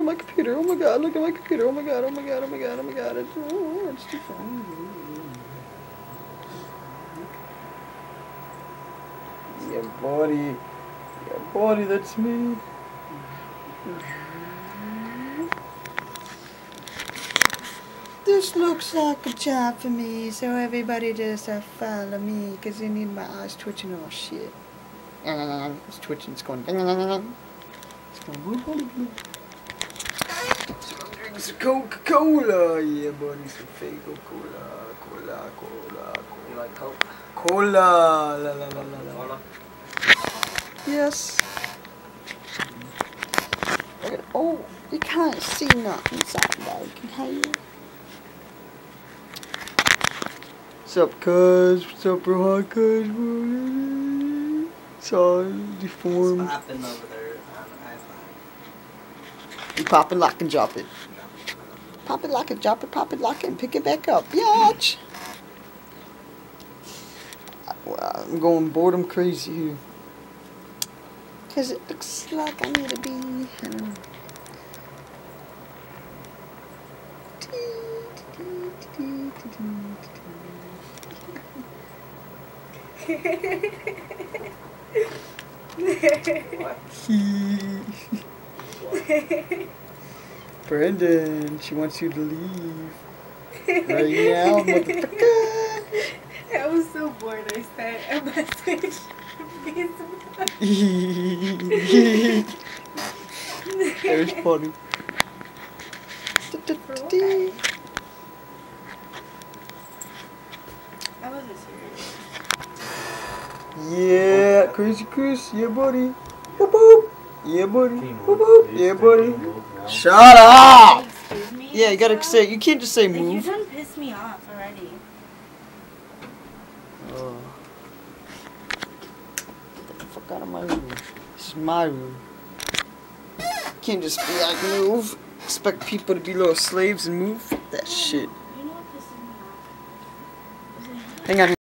my computer. Oh my god, look at my computer. Oh my god, oh my god, oh my god, oh my god. It's too fun. Yeah, buddy. Yeah, buddy, that's me. This looks like a job for me, so everybody just follow me, because they need my eyes twitching. Oh shit. It's twitching, it's going. It's going. So I'm drinking some Coca-Cola. Yeah, buddy, some fake Coca-Cola. Cola. La la la la la. Yes. Oh, you can't see nothing inside, dog. Can you? What's up, cuz? What's up, bro? Cuz? It's all deformed. It's popping over there on the iPhone. You pop it, lock, and drop it. Pop it, lock it, drop it, pop it, lock it, and pick it back up. Yatch! I'm going boredom crazy here. Because it looks like I need to be, I don't know. Brendan, she wants you to leave. Right now, motherfucker. I was so bored I sent a message on Facebook. It was funny. I wasn't serious. Yeah, Crazy Chris, yeah buddy. Boop boop. Yeah buddy. Boop boop. Yeah buddy. Shut up! Excuse me? Yeah, you gotta say, you can't just say Like, you move. done pissed me off already. Oh. Get the fuck out of my room. This is my room. You can't just be like move. Expect people to be little slaves and move. Fuck that shit. You know what pisses me off? Hang on.